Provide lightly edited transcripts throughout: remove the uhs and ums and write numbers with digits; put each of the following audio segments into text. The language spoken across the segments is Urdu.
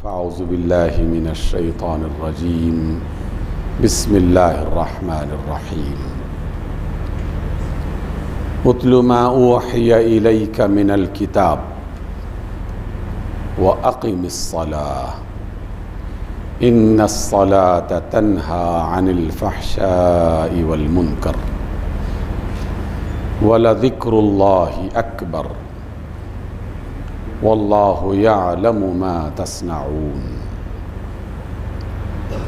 فاعوذ باللہ من الشیطان الرجیم بسم اللہ الرحمن الرحیم اتل ما اوحی الیک من الکتاب واقم الصلاة ان الصلاة تنہی عن الفحشاء والمنکر ولذکر اللہ اکبر واللہ یعلم ما تصنعون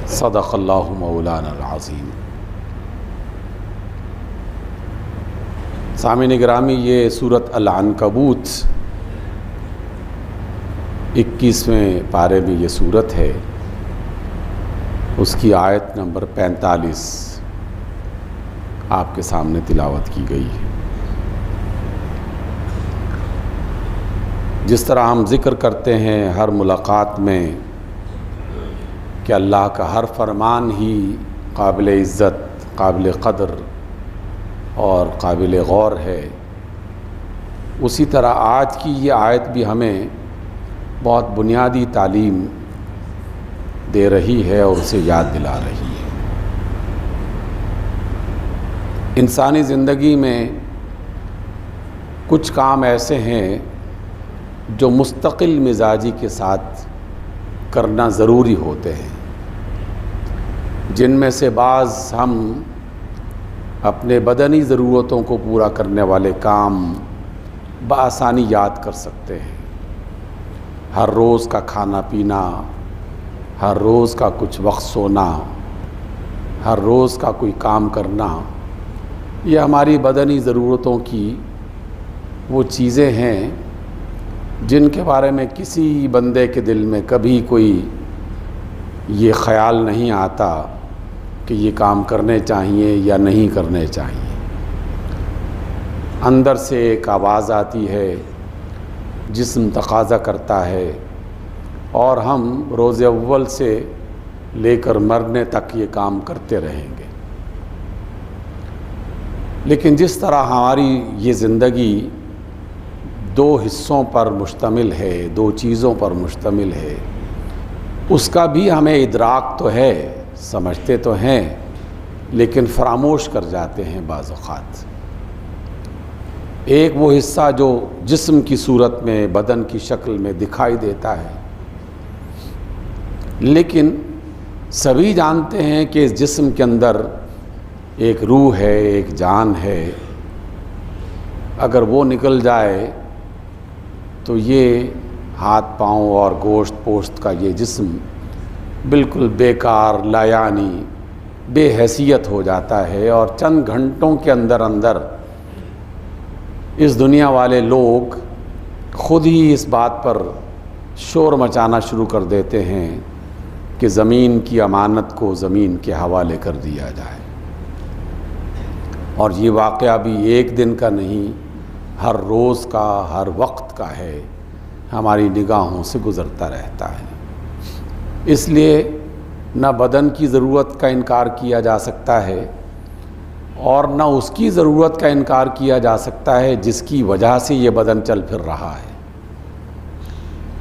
صدق اللہ مولانا العظیم۔ سامعین گرامی، یہ سورۃ العنکبوت 21ویں پارے میں یہ سورت ہے، اس کی آیت نمبر 45 آپ کے سامنے تلاوت کی گئی ہے۔ جس طرح ہم ذکر کرتے ہیں ہر ملاقات میں کہ اللہ کا ہر فرمان ہی قابل عزت، قابل قدر اور قابل غور ہے، اسی طرح آج کی یہ آیت بھی ہمیں بہت بنیادی تعلیم دے رہی ہے اور اسے یاد دلا رہی ہے۔ انسانی زندگی میں کچھ کام ایسے ہیں جو مستقل مزاجی کے ساتھ کرنا ضروری ہوتے ہیں، جن میں سے بعض ہم اپنے بدنی ضرورتوں کو پورا کرنے والے کام بآسانی یاد کر سکتے ہیں۔ ہر روز کا کھانا پینا، ہر روز کا کچھ وقت سونا، ہر روز کا کوئی کام کرنا، یہ ہماری بدنی ضرورتوں کی وہ چیزیں ہیں جن کے بارے میں کسی بندے کے دل میں کبھی کوئی یہ خیال نہیں آتا کہ یہ کام کرنے چاہیے یا نہیں کرنے چاہیے۔ اندر سے ایک آواز آتی ہے، جسم تقاضا کرتا ہے، اور ہم روز اول سے لے کر مرنے تک یہ کام کرتے رہیں گے۔ لیکن جس طرح ہماری یہ زندگی دو حصوں پر مشتمل ہے، دو چیزوں پر مشتمل ہے، اس کا بھی ہمیں ادراک تو ہے، سمجھتے تو ہیں، لیکن فراموش کر جاتے ہیں بعض اوقات۔ ایک وہ حصہ جو جسم کی صورت میں، بدن کی شکل میں دکھائی دیتا ہے، لیکن سبھی جانتے ہیں کہ اس جسم کے اندر ایک روح ہے، ایک جان ہے۔ اگر وہ نکل جائے تو یہ ہاتھ پاؤں اور گوشت پوشت کا یہ جسم بالکل بیکار، لایعنی، بے حیثیت ہو جاتا ہے، اور چند گھنٹوں کے اندر اندر اس دنیا والے لوگ خود ہی اس بات پر شور مچانا شروع کر دیتے ہیں کہ زمین کی امانت کو زمین کے حوالے کر دیا جائے۔ اور یہ واقعہ بھی ایک دن کا نہیں، ہر روز کا، ہر وقت کا ہے، ہماری نگاہوں سے گزرتا رہتا ہے۔ اس لیے نہ بدن کی ضرورت کا انکار کیا جا سکتا ہے، اور نہ اس کی ضرورت کا انکار کیا جا سکتا ہے جس کی وجہ سے یہ بدن چل پھر رہا ہے،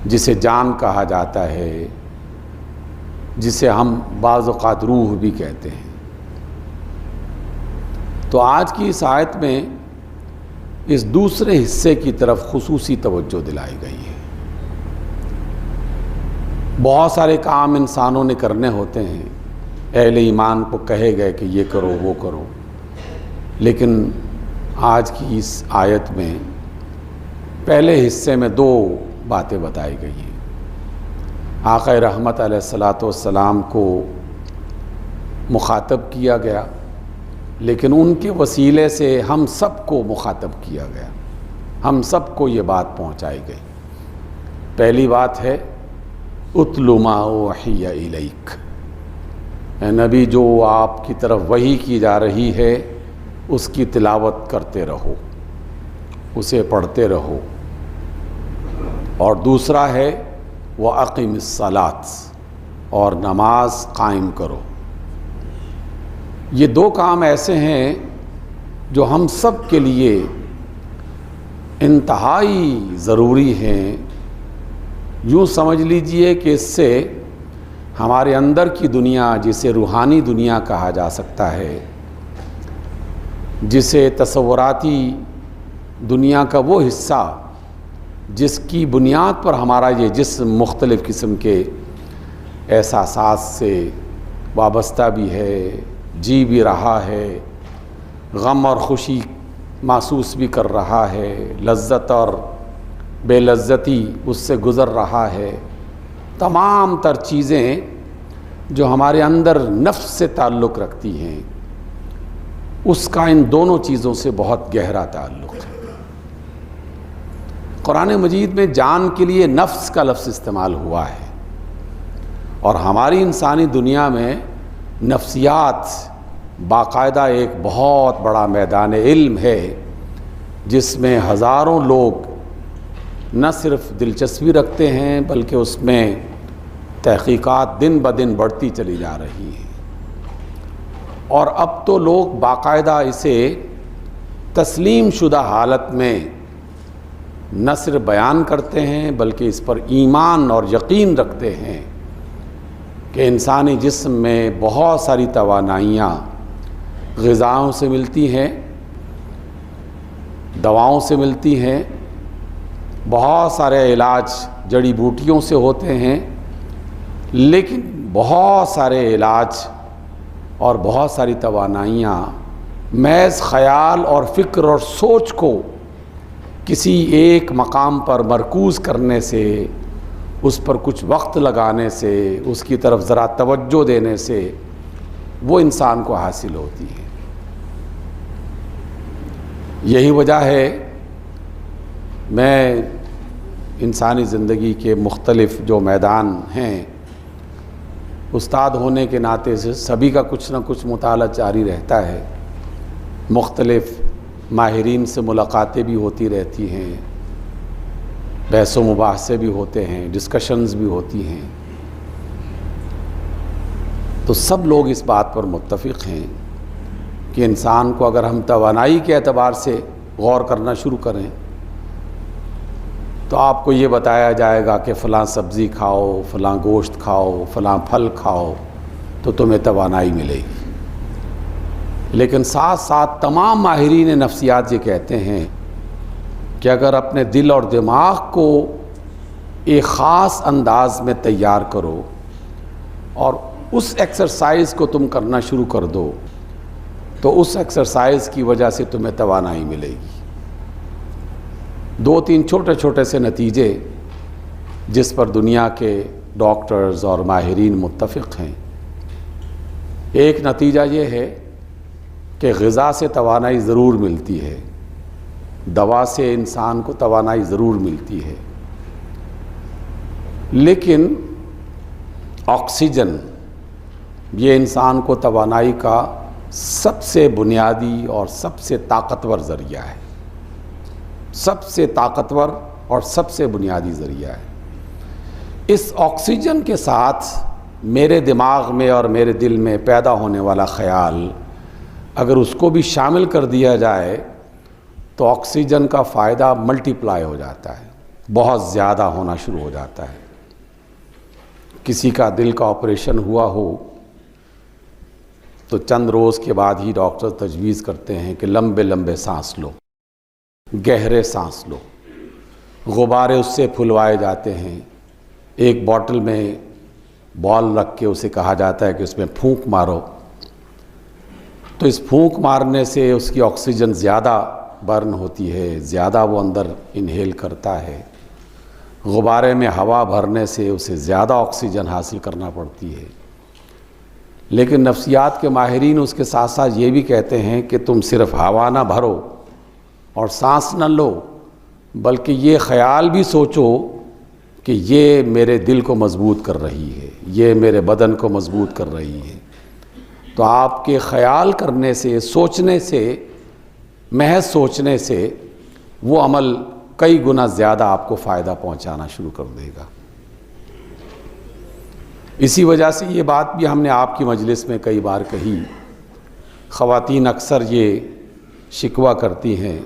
جسے جان کہا جاتا ہے، جسے ہم بعض اوقات روح بھی کہتے ہیں۔ تو آج کی اس آیت میں اس دوسرے حصے کی طرف خصوصی توجہ دلائی گئی ہے۔ بہت سارے کام انسانوں نے کرنے ہوتے ہیں، اہل ایمان کو کہے گئے کہ یہ کرو وہ کرو، لیکن آج کی اس آیت میں پہلے حصے میں دو باتیں بتائی گئی ہیں۔ آقا رحمت علیہ الصلاۃ والسلام کو مخاطب کیا گیا، لیکن ان کے وسیلے سے ہم سب کو مخاطب کیا گیا، ہم سب کو یہ بات پہنچائی گئی۔ پہلی بات ہے اتل ما اوحی الیک، اے نبی، جو آپ کی طرف وحی کی جا رہی ہے اس کی تلاوت کرتے رہو، اسے پڑھتے رہو۔ اور دوسرا ہے واقم الصلاۃ، اور نماز قائم کرو۔ یہ دو کام ایسے ہیں جو ہم سب کے لیے انتہائی ضروری ہیں، یوں سمجھ لیجئے کہ اس سے ہمارے اندر کی دنیا، جسے روحانی دنیا کہا جا سکتا ہے، جسے تصوراتی دنیا کا وہ حصہ جس کی بنیاد پر ہمارا یہ جسم مختلف قسم کے احساسات سے وابستہ بھی ہے، جی بھی رہا ہے، غم اور خوشی محسوس بھی کر رہا ہے، لذت اور بے لذتی اس سے گزر رہا ہے، تمام تر چیزیں جو ہمارے اندر نفس سے تعلق رکھتی ہیں، اس کا ان دونوں چیزوں سے بہت گہرا تعلق ہے۔ قرآن مجید میں جان کے لیے نفس کا لفظ استعمال ہوا ہے، اور ہماری انسانی دنیا میں نفسیات باقاعدہ ایک بہت بڑا میدان علم ہے، جس میں ہزاروں لوگ نہ صرف دلچسپی رکھتے ہیں بلکہ اس میں تحقیقات دن بدن بڑھتی چلی جا رہی ہیں، اور اب تو لوگ باقاعدہ اسے تسلیم شدہ حالت میں نہ صرف بیان کرتے ہیں بلکہ اس پر ایمان اور یقین رکھتے ہیں کہ انسانی جسم میں بہت ساری توانائیاں غذاؤں سے ملتی ہیں، دواؤں سے ملتی ہیں، بہت سارے علاج جڑی بوٹیوں سے ہوتے ہیں، لیکن بہت سارے علاج اور بہت ساری توانائیاں محض خیال اور فکر اور سوچ کو کسی ایک مقام پر مرکوز کرنے سے، اس پر کچھ وقت لگانے سے، اس کی طرف ذرا توجہ دینے سے وہ انسان کو حاصل ہوتی ہے۔ یہی وجہ ہے میں انسانی زندگی کے مختلف جو میدان ہیں، استاد ہونے کے ناطے سے سبھی کا کچھ نہ کچھ مطالعہ جاری رہتا ہے، مختلف ماہرین سے ملاقاتیں بھی ہوتی رہتی ہیں، بحث و مباحثے بھی ہوتے ہیں، ڈسکشنز بھی ہوتی ہیں، تو سب لوگ اس بات پر متفق ہیں کہ انسان کو اگر ہم توانائی کے اعتبار سے غور کرنا شروع کریں تو آپ کو یہ بتایا جائے گا کہ فلاں سبزی کھاؤ، فلاں گوشت کھاؤ، فلاں پھل کھاؤ تو تمہیں توانائی ملے گی، لیکن ساتھ ساتھ تمام ماہرین نفسیات یہ کہتے ہیں کہ اگر اپنے دل اور دماغ کو ایک خاص انداز میں تیار کرو اور اس ایکسرسائز کو تم کرنا شروع کر دو تو اس ایکسرسائز کی وجہ سے تمہیں توانائی ملے گی۔ دو تین چھوٹے چھوٹے سے نتیجے جس پر دنیا کے ڈاکٹرز اور ماہرین متفق ہیں۔ ایک نتیجہ یہ ہے کہ غذا سے توانائی ضرور ملتی ہے، دوا سے انسان کو توانائی ضرور ملتی ہے، لیکن آکسیجن یہ انسان کو توانائی کا سب سے بنیادی اور سب سے طاقتور ذریعہ ہے، سب سے طاقتور اور سب سے بنیادی ذریعہ ہے۔ اس آکسیجن کے ساتھ میرے دماغ میں اور میرے دل میں پیدا ہونے والا خیال اگر اس کو بھی شامل کر دیا جائے تو آکسیجن کا فائدہ ملٹی پلائی ہو جاتا ہے، بہت زیادہ ہونا شروع ہو جاتا ہے۔ کسی کا دل کا آپریشن ہوا ہو تو چند روز کے بعد ہی ڈاکٹر تجویز کرتے ہیں کہ لمبے لمبے سانس لو، گہرے سانس لو، غبارے اس سے پھلوائے جاتے ہیں، ایک بوٹل میں بال رکھ کے اسے کہا جاتا ہے کہ اس میں پھونک مارو، تو اس پھونک مارنے سے اس کی آکسیجن زیادہ برن ہوتی ہے، زیادہ وہ اندر انہیل کرتا ہے، غبارے میں ہوا بھرنے سے اسے زیادہ آکسیجن حاصل کرنا پڑتی ہے۔ لیکن نفسیات کے ماہرین اس کے ساتھ ساتھ یہ بھی کہتے ہیں کہ تم صرف ہوا نہ بھرو اور سانس نہ لو، بلکہ یہ خیال بھی سوچو کہ یہ میرے دل کو مضبوط کر رہی ہے، یہ میرے بدن کو مضبوط کر رہی ہے۔ تو آپ کے خیال کرنے سے، سوچنے سے، محض سوچنے سے وہ عمل کئی گنا زیادہ آپ کو فائدہ پہنچانا شروع کر دے گا۔ اسی وجہ سے یہ بات بھی ہم نے آپ کی مجلس میں کئی بار کہی، خواتین اکثر یہ شکوہ کرتی ہیں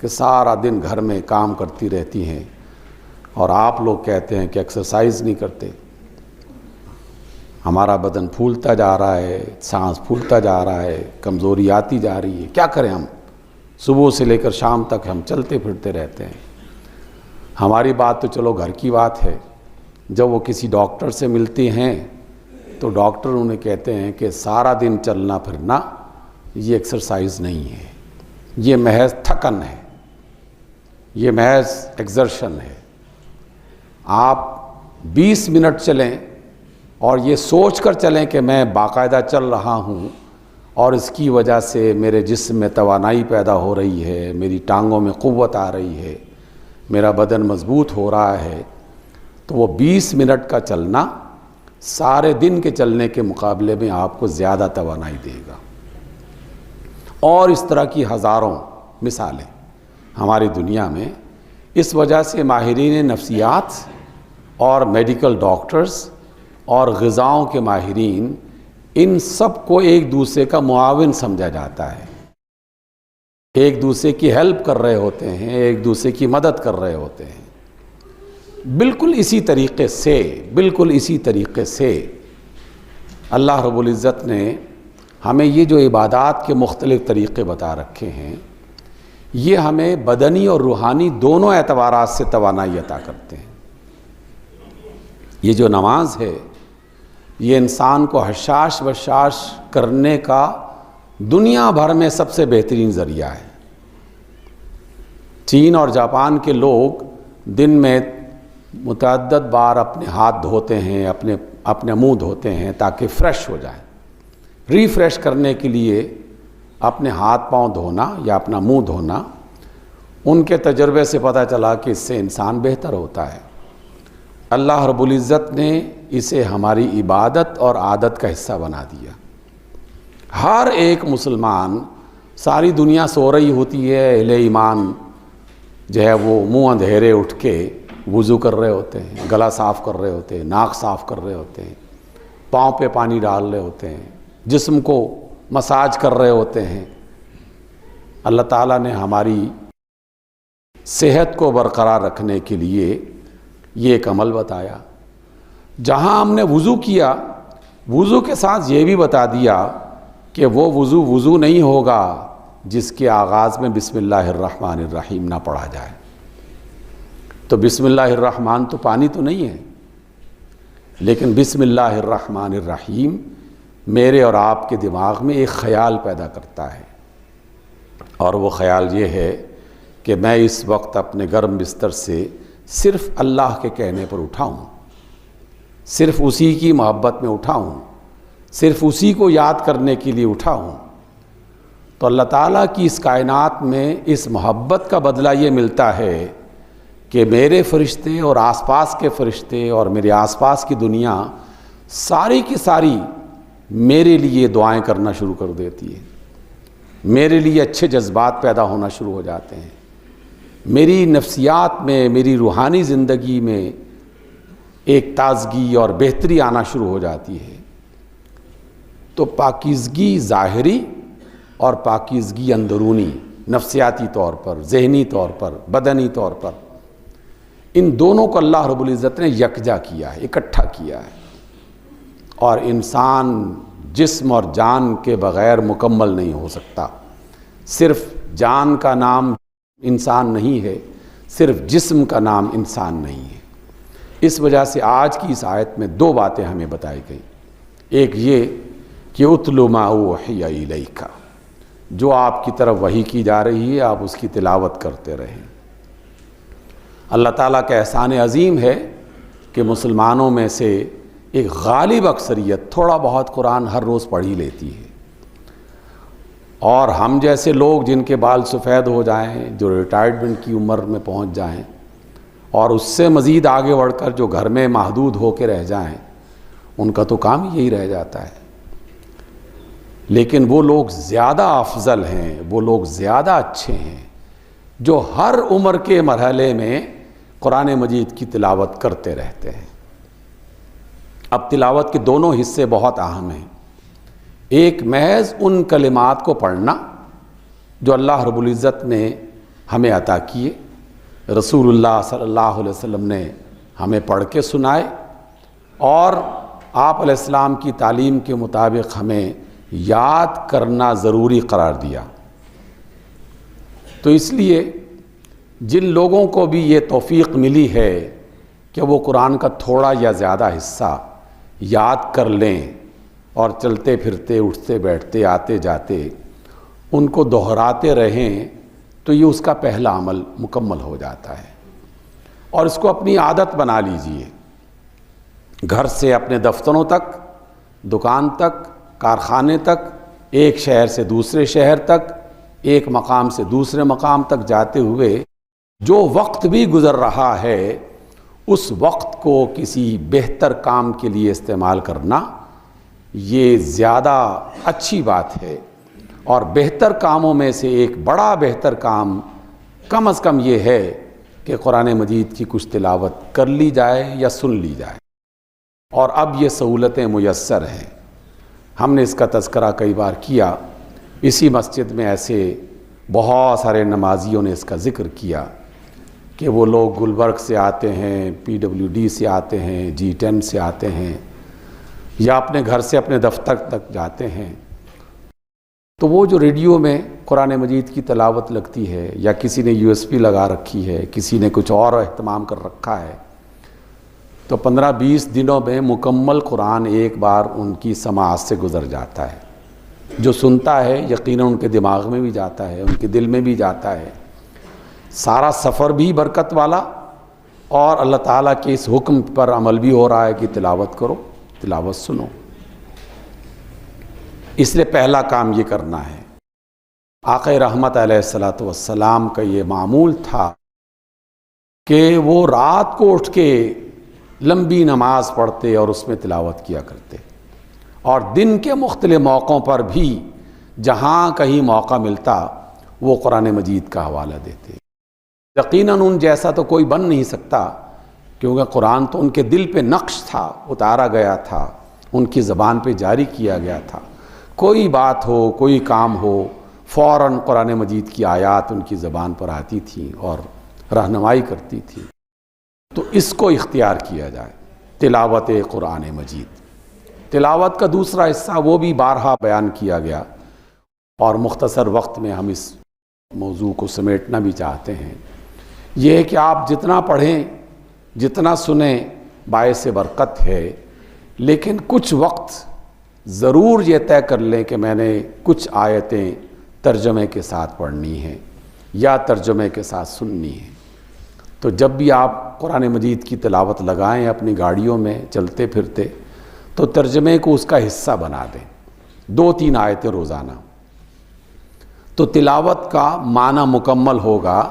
کہ سارا دن گھر میں کام کرتی رہتی ہیں اور آپ لوگ کہتے ہیں کہ ایکسرسائز نہیں کرتے. ہمارا بدن پھولتا جا رہا ہے، سانس پھولتا جا رہا ہے، کمزوری آتی جا رہی ہے. کیا کریں ہم؟ صبح سے لے کر شام تک ہم چلتے پھرتے رہتے ہیں. ہماری بات تو چلو گھر کی بات ہے. جب وہ کسی ڈاکٹر سے ملتے ہیں تو ڈاکٹر انہیں کہتے ہیں کہ سارا دن چلنا پھرنا یہ ایکسرسائز نہیں ہے، یہ محض تھکن ہے، یہ محض ایگزرشن ہے. آپ 20 منٹ چلیں اور یہ سوچ کر چلیں کہ میں باقاعدہ چل رہا ہوں اور اس کی وجہ سے میرے جسم میں توانائی پیدا ہو رہی ہے، میری ٹانگوں میں قوت آ رہی ہے، میرا بدن مضبوط ہو رہا ہے، تو وہ 20 منٹ کا چلنا سارے دن کے چلنے کے مقابلے میں آپ کو زیادہ توانائی دے گا. اور اس طرح کی ہزاروں مثالیں ہماری دنیا میں. اس وجہ سے ماہرین نفسیات اور میڈیکل ڈاکٹرز اور غذاؤں کے ماہرین ان سب کو ایک دوسرے کا معاون سمجھا جاتا ہے. ایک دوسرے کی ہیلپ کر رہے ہوتے ہیں، ایک دوسرے کی مدد کر رہے ہوتے ہیں. بالکل اسی طریقے سے اللہ رب العزت نے ہمیں یہ جو عبادات کے مختلف طریقے بتا رکھے ہیں، یہ ہمیں بدنی اور روحانی دونوں اعتبارات سے توانائی عطا کرتے ہیں. یہ جو نماز ہے یہ انسان کو حشاش بشاش کرنے کا دنیا بھر میں سب سے بہترین ذریعہ ہے. چین اور جاپان کے لوگ دن میں متعدد بار اپنے ہاتھ دھوتے ہیں، اپنے منہ دھوتے ہیں تاکہ فریش ہو جائیں. ریفریش کرنے کے لیے اپنے ہاتھ پاؤں دھونا یا اپنا منہ دھونا، ان کے تجربے سے پتہ چلا کہ اس سے انسان بہتر ہوتا ہے. اللہ رب العزت نے اسے ہماری عبادت اور عادت کا حصہ بنا دیا. ہر ایک مسلمان، ساری دنیا سو رہی ہوتی ہے، اہل ایمان جو ہے وہ منہ اندھیرے اٹھ کے وضو کر رہے ہوتے ہیں، گلا صاف کر رہے ہوتے ہیں، ناک صاف کر رہے ہوتے ہیں، پاؤں پہ پانی ڈال رہے ہوتے ہیں، جسم کو مساج کر رہے ہوتے ہیں. اللہ تعالیٰ نے ہماری صحت کو برقرار رکھنے کے لیے یہ ایک عمل بتایا. جہاں ہم نے وضو کیا، وضو کے ساتھ یہ بھی بتا دیا کہ وہ وضو نہیں ہوگا جس کے آغاز میں بسم اللہ الرحمن الرحیم نہ پڑھا جائے. تو بسم اللہ الرحمن تو پانی تو نہیں ہے، لیکن بسم اللہ الرحمن الرحیم میرے اور آپ کے دماغ میں ایک خیال پیدا کرتا ہے، اور وہ خیال یہ ہے کہ میں اس وقت اپنے گرم بستر سے صرف اللہ کے کہنے پر اٹھاؤں، صرف اسی کی محبت میں اٹھاؤں، صرف اسی کو یاد کرنے کے لیے اٹھاؤں. تو اللہ تعالیٰ کی اس کائنات میں اس محبت کا بدلہ یہ ملتا ہے کہ میرے فرشتے اور آس پاس کے فرشتے اور میرے آس پاس کی دنیا ساری کی ساری میرے لیے دعائیں کرنا شروع کر دیتی ہے. میرے لیے اچھے جذبات پیدا ہونا شروع ہو جاتے ہیں. میری نفسیات میں، میری روحانی زندگی میں ایک تازگی اور بہتری آنا شروع ہو جاتی ہے. تو پاکیزگی ظاہری اور پاکیزگی اندرونی، نفسیاتی طور پر، ذہنی طور پر، بدنی طور پر، ان دونوں کو اللہ رب العزت نے یکجا کیا ہے، اکٹھا کیا ہے. اور انسان جسم اور جان کے بغیر مکمل نہیں ہو سکتا. صرف جان کا نام انسان نہیں ہے، صرف جسم کا نام انسان نہیں ہے. اس وجہ سے آج کی اس آیت میں دو باتیں ہمیں بتائی گئیں. ایک یہ کہ اتل ما اوحی الیک، جو آپ کی طرف وحی کی جا رہی ہے آپ اس کی تلاوت کرتے رہیں. اللہ تعالیٰ کا احسان عظیم ہے کہ مسلمانوں میں سے ایک غالب اکثریت تھوڑا بہت قرآن ہر روز پڑھ ہی لیتی ہے. اور ہم جیسے لوگ جن کے بال سفید ہو جائیں، جو ریٹائرمنٹ کی عمر میں پہنچ جائیں، اور اس سے مزید آگے بڑھ کر جو گھر میں محدود ہو کے رہ جائیں، ان کا تو کام یہی رہ جاتا ہے. لیکن وہ لوگ زیادہ افضل ہیں، وہ لوگ زیادہ اچھے ہیں جو ہر عمر کے مرحلے میں قرآن مجید کی تلاوت کرتے رہتے ہیں. اب تلاوت کے دونوں حصے بہت اہم ہیں. ایک محض ان کلمات کو پڑھنا جو اللہ رب العزت نے ہمیں عطا کیے، رسول اللہ صلی اللہ علیہ وسلم نے ہمیں پڑھ کے سنائے اور آپ علیہ السلام کی تعلیم کے مطابق ہمیں یاد کرنا ضروری قرار دیا۔ تو اس لیے جن لوگوں کو بھی یہ توفیق ملی ہے کہ وہ قرآن کا تھوڑا یا زیادہ حصہ یاد کر لیں اور چلتے پھرتے اٹھتے بیٹھتے آتے جاتے ان کو دہراتے رہیں، تو یہ اس کا پہلا عمل مکمل ہو جاتا ہے۔ اور اس کو اپنی عادت بنا لیجئے، گھر سے اپنے دفتروں تک، دکان تک، کارخانے تک، ایک شہر سے دوسرے شہر تک، ایک مقام سے دوسرے مقام تک جاتے ہوئے جو وقت بھی گزر رہا ہے اس وقت کو کسی بہتر کام کے لیے استعمال کرنا یہ زیادہ اچھی بات ہے۔ اور بہتر کاموں میں سے ایک بڑا بہتر کام کم از کم یہ ہے کہ قرآن مجید کی کچھ تلاوت کر لی جائے یا سن لی جائے۔ اور اب یہ سہولتیں میسر ہیں، ہم نے اس کا تذکرہ کئی بار کیا، اسی مسجد میں ایسے بہت سارے نمازیوں نے اس کا ذکر کیا کہ وہ لوگ گلبرگ سے آتے ہیں، PWD سے آتے ہیں، G10 سے آتے ہیں، یا اپنے گھر سے اپنے دفتر تک جاتے ہیں، تو وہ جو ریڈیو میں قرآن مجید کی تلاوت لگتی ہے یا کسی نے USB لگا رکھی ہے، کسی نے کچھ اور اہتمام کر رکھا ہے، تو 15-20 دنوں میں مکمل قرآن ایک بار ان کی سماعت سے گزر جاتا ہے۔ جو سنتا ہے یقیناً ان کے دماغ میں بھی جاتا ہے، ان کے دل میں بھی جاتا ہے، سارا سفر بھی برکت والا، اور اللہ تعالیٰ کے اس حکم پر عمل بھی ہو رہا ہے کہ تلاوت کرو، تلاوت سنو۔ اس لیے پہلا کام یہ کرنا ہے۔ آقا رحمت علیہ الصلوۃ والسلام کا یہ معمول تھا کہ وہ رات کو اٹھ کے لمبی نماز پڑھتے اور اس میں تلاوت کیا کرتے، اور دن کے مختلف موقعوں پر بھی جہاں کہیں موقع ملتا وہ قرآن مجید کا حوالہ دیتے۔ یقیناً ان جیسا تو کوئی بن نہیں سکتا، کیونکہ قرآن تو ان کے دل پہ نقش تھا، اتارا گیا تھا، ان کی زبان پہ جاری کیا گیا تھا۔ کوئی بات ہو، کوئی کام ہو، فوراً قرآن مجید کی آیات ان کی زبان پر آتی تھیں اور رہنمائی کرتی تھی۔ تو اس کو اختیار کیا جائے، تلاوت قرآن مجید۔ تلاوت کا دوسرا حصہ وہ بھی بارہا بیان کیا گیا، اور مختصر وقت میں ہم اس موضوع کو سمیٹنا بھی چاہتے ہیں۔ یہ ہے کہ آپ جتنا پڑھیں، جتنا سنیں، باعث برکت ہے، لیکن کچھ وقت ضرور یہ طے کر لیں کہ میں نے کچھ آیتیں ترجمے کے ساتھ پڑھنی ہیں یا ترجمے کے ساتھ سننی ہیں۔ تو جب بھی آپ قرآن مجید کی تلاوت لگائیں اپنی گاڑیوں میں چلتے پھرتے، تو ترجمے کو اس کا حصہ بنا دیں، 2-3 آیتیں روزانہ۔ تو تلاوت کا معنی مکمل ہوگا،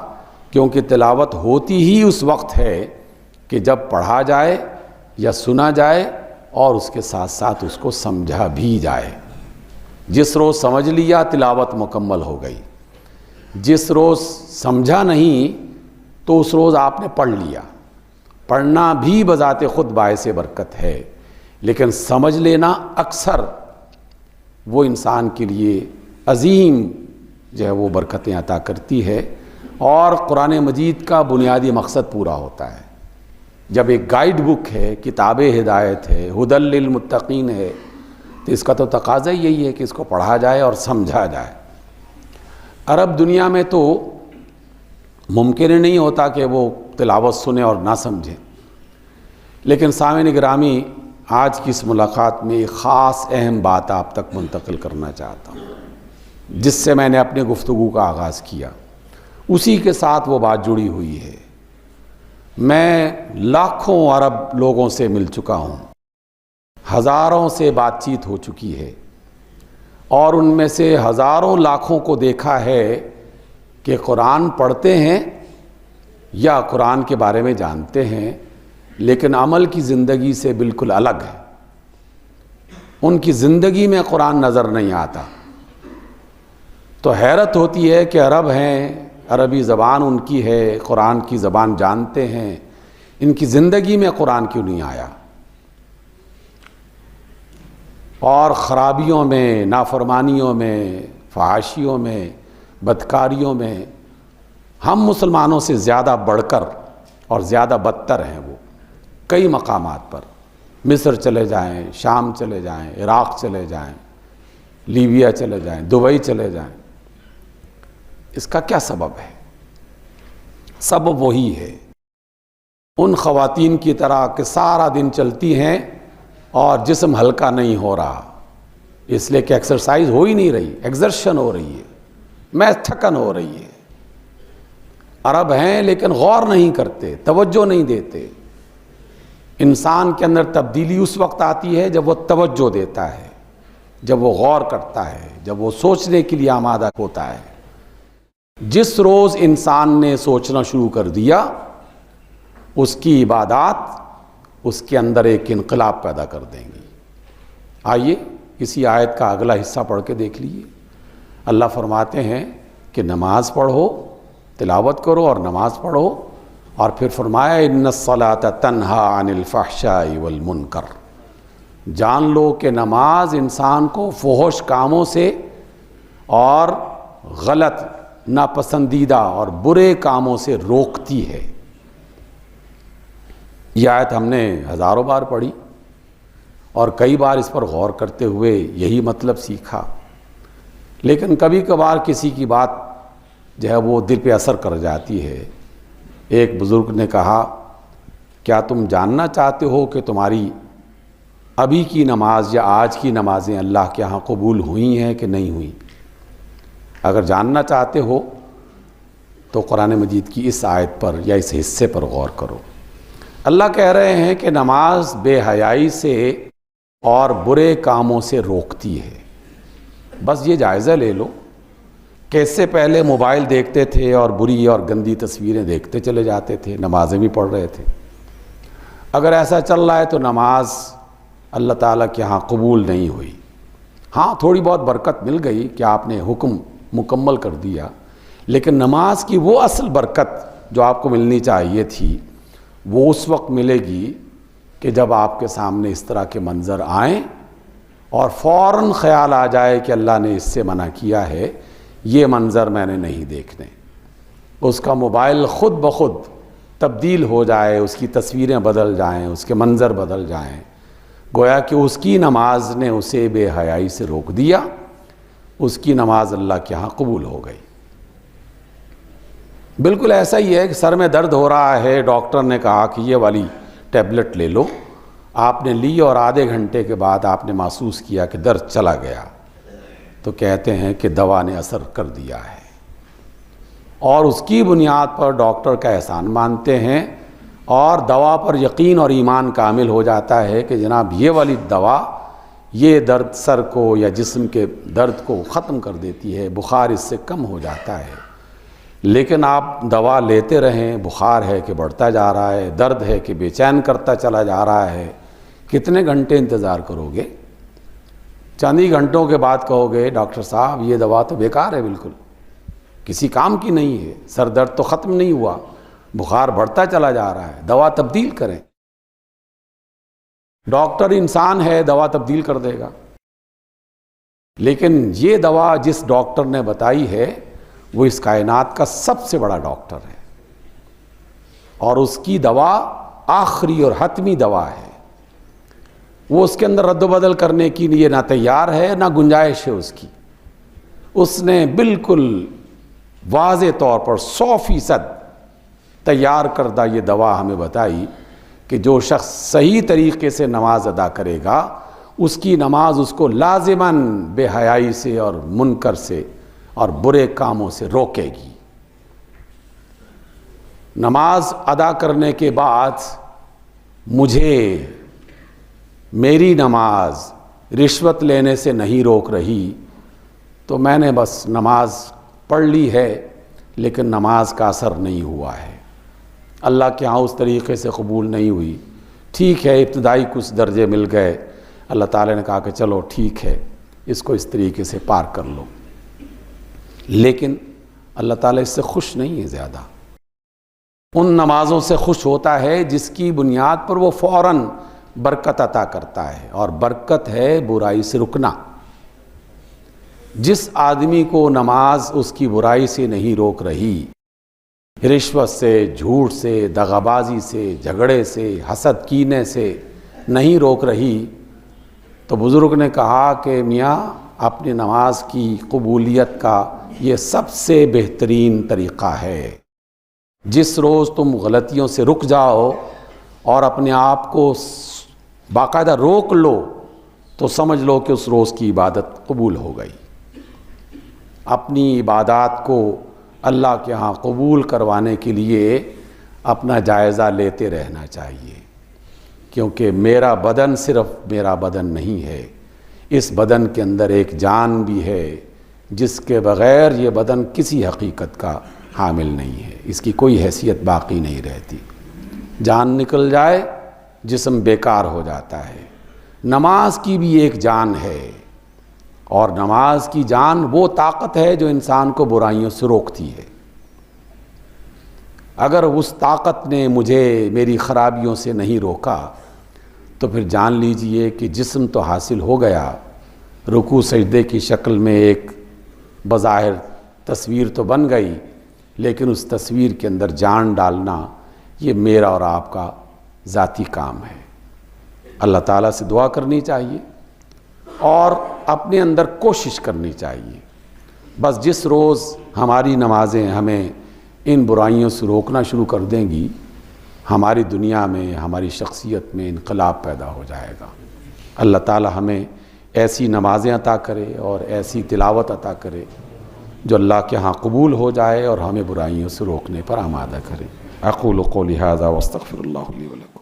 کیونکہ تلاوت ہوتی ہی اس وقت ہے کہ جب پڑھا جائے یا سنا جائے اور اس کے ساتھ ساتھ اس کو سمجھا بھی جائے۔ جس روز سمجھ لیا تلاوت مکمل ہو گئی، جس روز سمجھا نہیں تو اس روز آپ نے پڑھ لیا۔ پڑھنا بھی بذات خود باعث برکت ہے، لیکن سمجھ لینا اکثر وہ انسان کے لیے عظیم جو ہے وہ برکتیں عطا کرتی ہے، اور قرآن مجید کا بنیادی مقصد پورا ہوتا ہے۔ جب ایک گائیڈ بک ہے، کتاب ہدایت ہے، ہدی للمتقین ہے، تو اس کا تو تقاضا یہی ہے کہ اس کو پڑھا جائے اور سمجھا جائے۔ عرب دنیا میں تو ممکن ہی نہیں ہوتا کہ وہ تلاوت سنیں اور نہ سمجھیں، لیکن سامعین گرامی، آج کی اس ملاقات میں ایک خاص اہم بات آپ تک منتقل کرنا چاہتا ہوں، جس سے میں نے اپنے گفتگو کا آغاز کیا، اسی کے ساتھ وہ بات جڑی ہوئی ہے۔ میں لاکھوں عرب لوگوں سے مل چکا ہوں، ہزاروں سے بات چیت ہو چکی ہے، اور ان میں سے ہزاروں لاکھوں کو دیکھا ہے کہ قرآن پڑھتے ہیں یا قرآن کے بارے میں جانتے ہیں، لیکن عمل کی زندگی سے بالکل الگ ہے۔ ان کی زندگی میں قرآن نظر نہیں آتا۔ تو حیرت ہوتی ہے کہ عرب ہیں، عربی زبان ان کی ہے، قرآن کی زبان جانتے ہیں، ان کی زندگی میں قرآن کیوں نہیں آیا؟ اور خرابیوں میں، نافرمانیوں میں، فحاشیوں میں، بدکاریوں میں ہم مسلمانوں سے زیادہ بڑھ کر اور زیادہ بدتر ہیں وہ کئی مقامات پر. مصر چلے جائیں، شام چلے جائیں، عراق چلے جائیں، لیبیا چلے جائیں، دبئی چلے جائیں. اس کا کیا سبب ہے؟ سبب وہی ہے، ان خواتین کی طرح کہ سارا دن چلتی ہیں اور جسم ہلکا نہیں ہو رہا، اس لیے کہ ایکسرسائز ہو ہی نہیں رہی، ایگزرشن ہو رہی ہے، محض تھکن ہو رہی ہے. عرب ہیں لیکن غور نہیں کرتے، توجہ نہیں دیتے. انسان کے اندر تبدیلی اس وقت آتی ہے جب وہ توجہ دیتا ہے، جب وہ غور کرتا ہے، جب وہ سوچنے کے لیے آمادہ ہوتا ہے. جس روز انسان نے سوچنا شروع کر دیا، اس کی عبادات اس کے اندر ایک انقلاب پیدا کر دیں گی. آئیے اسی آیت کا اگلا حصہ پڑھ کے دیکھ لیجیے. اللہ فرماتے ہیں کہ نماز پڑھو، تلاوت کرو اور نماز پڑھو، اور پھر فرمایا ان الصلاۃ تنہی عن الفحشاء والمنکر. جان لو کہ نماز انسان کو فحش کاموں سے اور غلط، ناپسندیدہ اور برے کاموں سے روکتی ہے. یہ آیت ہم نے ہزاروں بار پڑھی اور کئی بار اس پر غور کرتے ہوئے یہی مطلب سیکھا، لیکن کبھی کبھار کسی کی بات جو ہے وہ دل پہ اثر کر جاتی ہے. ایک بزرگ نے کہا، کیا تم جاننا چاہتے ہو کہ تمہاری ابھی کی نماز یا آج کی نمازیں اللہ کے ہاں قبول ہوئی ہیں کہ نہیں ہوئی؟ اگر جاننا چاہتے ہو تو قرآن مجید کی اس آیت پر یا اس حصے پر غور کرو. اللہ کہہ رہے ہیں کہ نماز بے حیائی سے اور برے کاموں سے روکتی ہے. بس یہ جائزہ لے لو کہ اس سے پہلے موبائل دیکھتے تھے اور بری اور گندی تصویریں دیکھتے چلے جاتے تھے، نمازیں بھی پڑھ رہے تھے. اگر ایسا چل رہا ہے تو نماز اللہ تعالیٰ کے ہاں قبول نہیں ہوئی. ہاں تھوڑی بہت برکت مل گئی کہ آپ نے حکم مکمل کر دیا، لیکن نماز کی وہ اصل برکت جو آپ کو ملنی چاہیے تھی وہ اس وقت ملے گی کہ جب آپ کے سامنے اس طرح کے منظر آئیں اور فوراً خیال آ جائے کہ اللہ نے اس سے منع کیا ہے، یہ منظر میں نے نہیں دیکھنے. اس کا موبائل خود بخود تبدیل ہو جائے، اس کی تصویریں بدل جائیں، اس کے منظر بدل جائیں، گویا کہ اس کی نماز نے اسے بے حیائی سے روک دیا، اس کی نماز اللہ کے ہاں قبول ہو گئی. بالکل ایسا ہی ہے کہ سر میں درد ہو رہا ہے، ڈاکٹر نے کہا کہ یہ والی ٹیبلٹ لے لو، آپ نے لی اور آدھے گھنٹے کے بعد آپ نے محسوس کیا کہ درد چلا گیا، تو کہتے ہیں کہ دوا نے اثر کر دیا ہے، اور اس کی بنیاد پر ڈاکٹر کا احسان مانتے ہیں اور دوا پر یقین اور ایمان کامل ہو جاتا ہے کہ جناب یہ والی دوا یہ درد سر کو یا جسم کے درد کو ختم کر دیتی ہے، بخار اس سے کم ہو جاتا ہے. لیکن آپ دوا لیتے رہیں، بخار ہے کہ بڑھتا جا رہا ہے، درد ہے کہ بے چین کرتا چلا جا رہا ہے. کتنے گھنٹے انتظار کرو گے؟ چند ہی گھنٹوں کے بعد کہو گے ڈاکٹر صاحب یہ دوا تو بیکار ہے، بالکل کسی کام کی نہیں ہے، سر درد تو ختم نہیں ہوا، بخار بڑھتا چلا جا رہا ہے، دوا تبدیل کریں. ڈاکٹر انسان ہے، دوا تبدیل کر دے گا، لیکن یہ دوا جس ڈاکٹر نے بتائی ہے وہ اس کائنات کا سب سے بڑا ڈاکٹر ہے، اور اس کی دوا آخری اور حتمی دوا ہے. وہ اس کے اندر رد و بدل کرنے کی لیے نہ تیار ہے نہ گنجائش ہے اس کی. اس نے بالکل واضح طور پر 100% تیار کردہ یہ دوا ہمیں بتائی کہ جو شخص صحیح طریقے سے نماز ادا کرے گا اس کی نماز اس کو لازماً بے حیائی سے اور منکر سے اور برے کاموں سے روکے گی. نماز ادا کرنے کے بعد مجھے میری نماز رشوت لینے سے نہیں روک رہی تو میں نے بس نماز پڑھ لی ہے لیکن نماز کا اثر نہیں ہوا ہے، اللہ کے ہاں اس طریقے سے قبول نہیں ہوئی. ٹھیک ہے ابتدائی کچھ درجے مل گئے، اللہ تعالیٰ نے کہا کہ چلو ٹھیک ہے اس کو اس طریقے سے پار کر لو، لیکن اللہ تعالیٰ اس سے خوش نہیں ہے زیادہ. ان نمازوں سے خوش ہوتا ہے جس کی بنیاد پر وہ فوراً برکت عطا کرتا ہے، اور برکت ہے برائی سے رکنا. جس آدمی کو نماز اس کی برائی سے نہیں روک رہی رشوت سے، جھوٹ سے، دغابازی سے، جھگڑے سے، حسد کینے سے نہیں روک رہی، تو بزرگ نے کہا کہ میاں اپنی نماز کی قبولیت کا یہ سب سے بہترین طریقہ ہے۔ جس روز تم غلطیوں سے رک جاؤ اور اپنے آپ کو باقاعدہ روک لو تو سمجھ لو کہ اس روز کی عبادت قبول ہو گئی۔ اپنی عبادات کو اللہ کے ہاں قبول کروانے کے لیے اپنا جائزہ لیتے رہنا چاہیے، کیونکہ میرا بدن صرف میرا بدن نہیں ہے، اس بدن کے اندر ایک جان بھی ہے جس کے بغیر یہ بدن کسی حقیقت کا حامل نہیں ہے، اس کی کوئی حیثیت باقی نہیں رہتی۔ جان نکل جائے جسم بیکار ہو جاتا ہے۔ نماز کی بھی ایک جان ہے، اور نماز کی جان وہ طاقت ہے جو انسان کو برائیوں سے روکتی ہے۔ اگر اس طاقت نے مجھے میری خرابیوں سے نہیں روکا تو پھر جان لیجئے کہ جسم تو حاصل ہو گیا، رکوع سجدے کی شکل میں ایک بظاہر تصویر تو بن گئی، لیکن اس تصویر کے اندر جان ڈالنا یہ میرا اور آپ کا ذاتی کام ہے۔ اللہ تعالیٰ سے دعا کرنی چاہیے اور اپنے اندر کوشش کرنی چاہیے۔ بس جس روز ہماری نمازیں ہمیں ان برائیوں سے روکنا شروع کر دیں گی، ہماری دنیا میں، ہماری شخصیت میں انقلاب پیدا ہو جائے گا۔ اللہ تعالی ہمیں ایسی نمازیں عطا کرے اور ایسی تلاوت عطا کرے جو اللہ کے ہاں قبول ہو جائے اور ہمیں برائیوں سے روکنے پر آمادہ کرے۔ اقول قولی ھذا واستغفر اللہ لی ولکم۔